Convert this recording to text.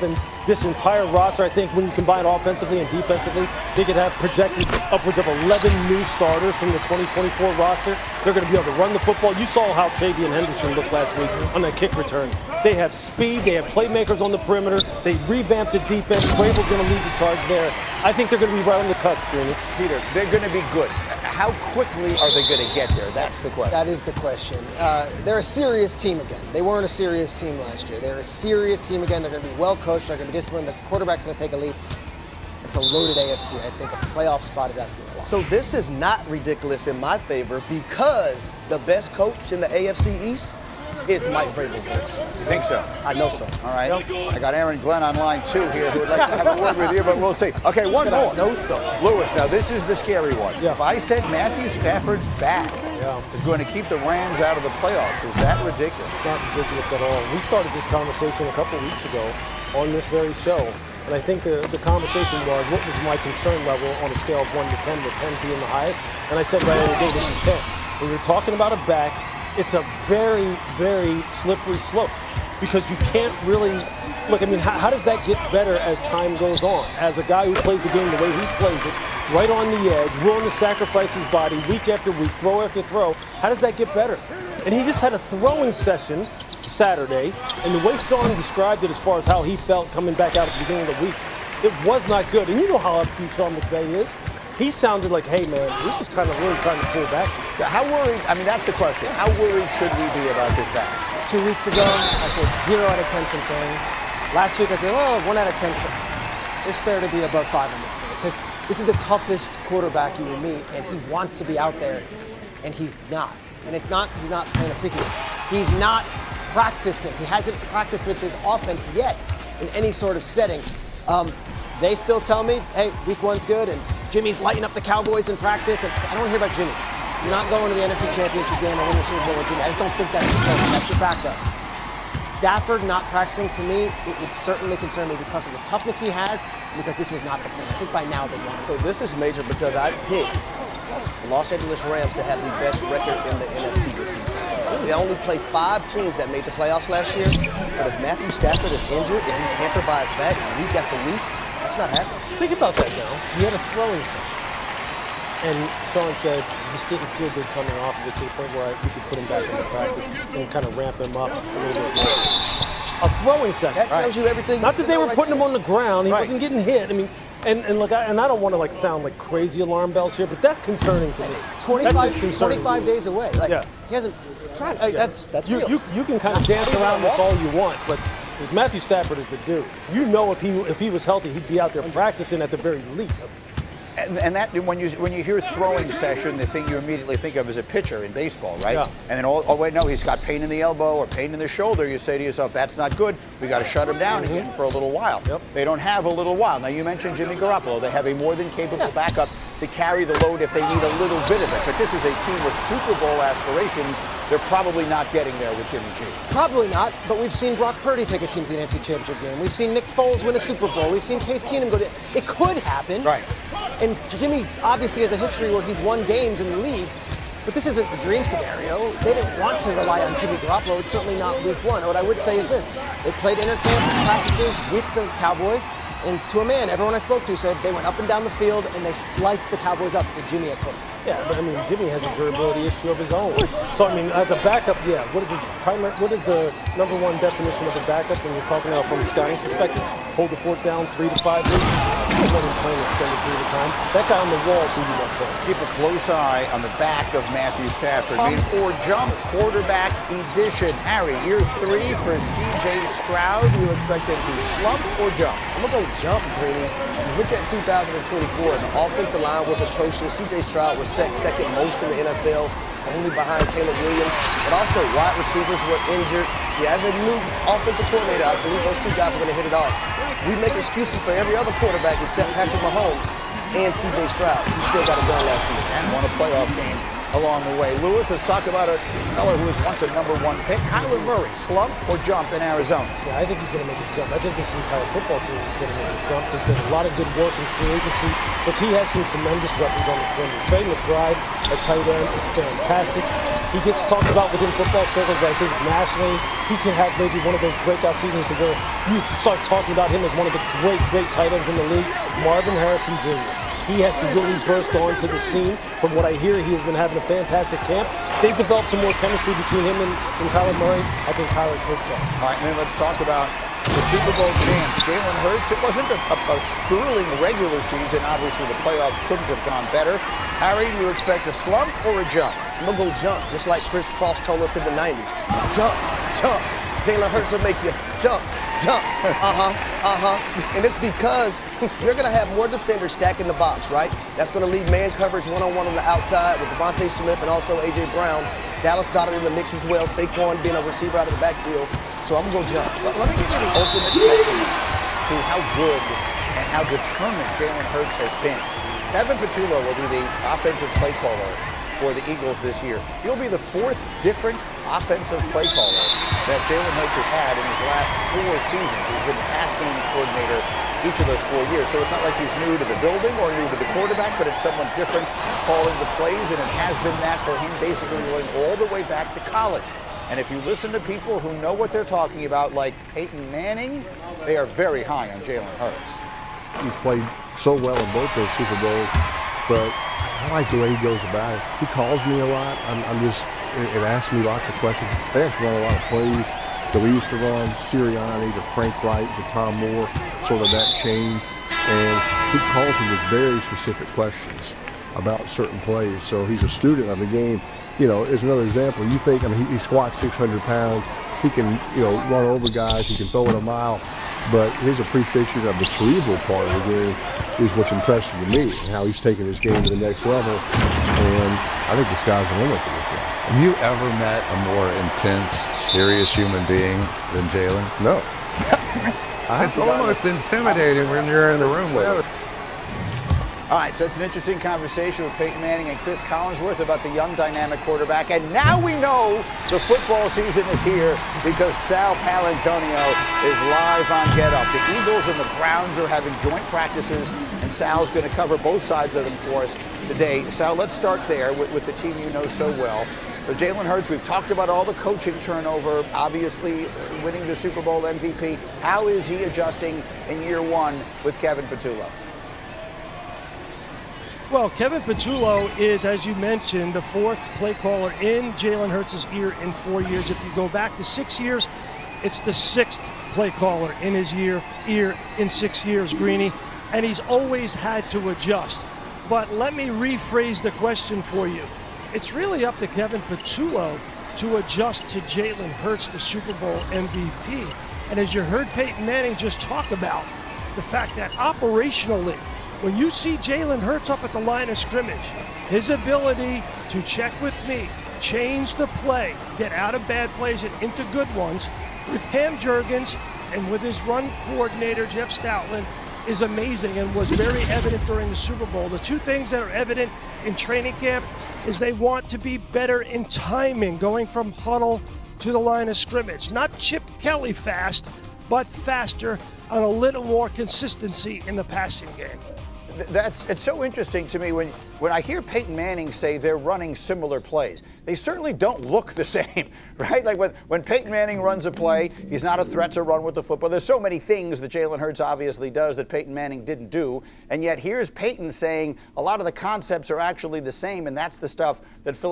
happened. This entire roster, I think, when you combine offensively and defensively, they could have projected upwards of 11 new starters from the 2024 roster. They're going to be able to run the football. You saw how Tavian Henderson looked last week on that kick return. They have speed. They have playmakers on the perimeter. They revamped the defense. Vrabel's going to lead the charge there. I think they're going to be right on the cusp, Greeny. Peter, they're going to be good. How quickly are they going to get there? That's the question. That is the question. They're a serious team again. They weren't a serious team last year. They're a serious team again. They're going to be well coached. They're going to be disciplined. The quarterback's going to take a leap. It's a loaded AFC. I think a playoff spot is asking a lot. So this is not ridiculous in my favor because the best coach in the AFC East is Mike Vrabel, folks. You think so? I know so. All right. I got Aaron Glenn on line 2 here who would like to have a word with you, but we'll see. Okay, one more. I know so. Lewis, now this is the scary one. Yeah. If I said Matthew Stafford's back is going to keep the Rams out of the playoffs, is that ridiculous? It's not ridiculous at all. We started this conversation a couple weeks ago on this very show, and I think the conversation was, what was my concern level on a scale of 1 to 10, with 10 being the highest? And I said right away, this is 10. When you're talking about a back, it's a very, very slippery slope because you can't really look. I mean, how does that get better as time goes on? As a guy who plays the game the way he plays it, right on the edge, willing to sacrifice his body week after week, throw after throw, how does that get better? And he just had a throwing session Saturday, and the way Sean described it as far as how he felt coming back out at the beginning of the week, it was not good. And you know how upbeat Sean McVay is. He sounded like, hey, man, we're just kind of really trying to pull back. So how worried, I mean, that's the question. How worried should we be about this back? 2 weeks ago, I said 0 out of 10 concern. Last week, I said, 1 out of 10 concern. It's fair to be above 5 on this point because this is the toughest quarterback you will meet, and he wants to be out there, and he's not. And he's not playing a preseason. He's not practicing. He hasn't practiced with his offense yet in any sort of setting. They still tell me, hey, week 1's good, and Jimmy's lighting up the Cowboys in practice, and I don't hear about Jimmy. You're not going to the NFC Championship game or winning the Super Bowl with Jimmy. I just don't think that's the case. That's your backup. Stafford not practicing, to me, it would certainly concern me because of the toughness he has and because this was not the plan. I think by now they want it. So this is major because I picked the Los Angeles Rams to have the best record in the NFC this season. They only played 5 teams that made the playoffs last year, but if Matthew Stafford is injured, if he's hampered by his back week after week, that's not happening. Think about that now. You had a throwing session. And Sean said he just didn't feel good coming off of it to the point where we could put him back into practice and kind of ramp him up a little bit more. A throwing session. That tells you everything. Not that they were putting him on the ground. He Right. wasn't getting hit. I mean, and look, I don't want to sound like crazy alarm bells here, but that's concerning to me. That's just concerning. 25 days away. Like, Yeah. He hasn't tried. That's real. You can kind of dance around this all you want, but Matthew Stafford is the dude. You know, if he was healthy, he'd be out there practicing at the very least. And that when you hear throwing session, the thing you immediately think of is a pitcher in baseball, right? Yeah. And then oh wait, no, he's got pain in the elbow or pain in the shoulder. You say to yourself, that's not good. We got to shut him down again for a little while. Yep. They don't have a little while. Now you mentioned Jimmy Garoppolo. They have a more than capable backup to carry the load if they need a little bit of it. But this is a team with Super Bowl aspirations. They're probably not getting there with Jimmy G. Probably not, but we've seen Brock Purdy take a team to the NFC Championship game. We've seen Nick Foles win a Super Bowl. We've seen Case Keenum go to. It could happen. Right. And Jimmy obviously has a history where he's won games in the league, but this isn't the dream scenario. They didn't want to rely on Jimmy Garoppolo. It's certainly not week 1. What I would say is this. They played intercamp practices with the Cowboys, and to a man, everyone I spoke to said they went up and down the field and they sliced the Cowboys up with Jimmy at quarterback. Yeah, but I mean, Jimmy has a durability issue of his own. So I mean, as a backup, yeah. What is the number 1 definition of a backup when you're talking about from a scouting perspective? Hold the fort down 3 to 5 weeks. He's not even playing an extended period of time. That guy on the wall is who you want playing. Keep a close eye on the back of Matthew Stafford. Or jump, quarterback edition. Harry, year 3 for C.J. Stroud. Do you expect him to slump or jump? I'm going to go jump, Greeny. You look at 2024, the offensive line was atrocious. C.J. Stroud was set second most in the NFL, only behind Caleb Williams. But also, wide receivers were injured. Yeah, as a new offensive coordinator, I believe those 2 guys are going to hit it off. We make excuses for every other quarterback except Patrick Mahomes and C.J. Stroud. He still got it done last season. And won a playoff game along the way. Lewis, let's talk about a fellow who was once a #1 pick, Kyler Murray. Slump or jump in Arizona? Yeah, I think he's going to make a jump. I think this entire football team is going to make a jump. They've done a lot of good work in free agency, but he has some tremendous weapons on the perimeter. Trey McBride, a tight end, is fantastic. He gets talked about within football circles, but I think nationally, he can have maybe one of those breakout seasons to where you start talking about him as one of the great tight ends in the league. Marvin Harrison Jr. He has to really burst onto the scene. From what I hear, he has been having a fantastic camp. They've developed some more chemistry between him and Kyler Murray. I think Kyler takes off. All right, and then let's talk about the Super Bowl champs, Jalen Hurts. It wasn't a sterling regular season. Obviously, the playoffs couldn't have gone better. Harry, do you expect a slump or a jump? I'm going to go jump, just like Chris Cross told us in the 90s. Jump, jump. Jalen Hurts will make you jump, jump. And it's because you're going to have more defenders stacking the box, right? That's going to leave man coverage one-on-one on the outside with Devontae Smith and also A.J. Brown. Dallas Goedert in the mix as well. Saquon being a receiver out of the backfield. So I'm going to go jump. Let me give you the ultimate testament to how good and how determined Jalen Hurts has been. Kevin Patullo will be the offensive play caller for the Eagles this year. He'll be the 4th different offensive play caller that Jalen Hurts has had in his last 4 seasons. He's been the pass game coordinator each of those 4 years. So it's not like he's new to the building or new to the quarterback, but it's someone different calling the plays, and it has been that for him basically going all the way back to college. And if you listen to people who know what they're talking about, like Peyton Manning, they are very high on Jalen Hurts. He's played so well in both those Super Bowls, but I like the way he goes about it. He calls me a lot. It asks me lots of questions. They actually run a lot of plays that we used to run, Sirianni to Frank Wright to Tom Moore, sort of that chain. And he calls me with very specific questions about certain plays. So he's a student of the game. You know, as another example, you think, he squats 600 pounds. He can, run over guys. He can throw it a mile. But his appreciation of the cerebral part of the game is what's impressive to me, and how he's taken his game to the next level. And I think the sky's the limit for this guy. Have you ever met a more intense, serious human being than Jalen? No. It's almost intimidating when you're in the room with him. All right, so it's an interesting conversation with Peyton Manning and Chris Collinsworth about the young dynamic quarterback. And now we know the football season is here because Sal Paolantonio is live on Get Up. The Eagles and the Browns are having joint practices, and Sal's going to cover both sides of them for us today. Sal, let's start there with the team you know so well. But Jalen Hurts, we've talked about all the coaching turnover, obviously winning the Super Bowl MVP. How is he adjusting in year 1 with Kevin Patullo? Well, Kevin Patullo is, as you mentioned, the 4th play caller in Jalen Hurts' ear in 4 years. If you go back to 6 years, it's the 6th play caller in his ear in 6 years, Greeny, and he's always had to adjust. But let me rephrase the question for you. It's really up to Kevin Patullo to adjust to Jalen Hurts, the Super Bowl MVP. And as you heard Peyton Manning just talk about, the fact that operationally, when you see Jalen Hurts up at the line of scrimmage, his ability to check with me, change the play, get out of bad plays and into good ones, with Cam Jurgens and with his run coordinator, Jeff Stoutland, is amazing and was very evident during the Super Bowl. The 2 things that are evident in training camp is they want to be better in timing, going from huddle to the line of scrimmage. Not Chip Kelly fast, but faster and a little more consistency in the passing game. It's so interesting to me when I hear Peyton Manning say they're running similar plays. They certainly don't look the same, right? Like when Peyton Manning runs a play, he's not a threat to run with the football. There's so many things that Jalen Hurts obviously does that Peyton Manning didn't do, and yet here's Peyton saying a lot of the concepts are actually the same, and that's the stuff that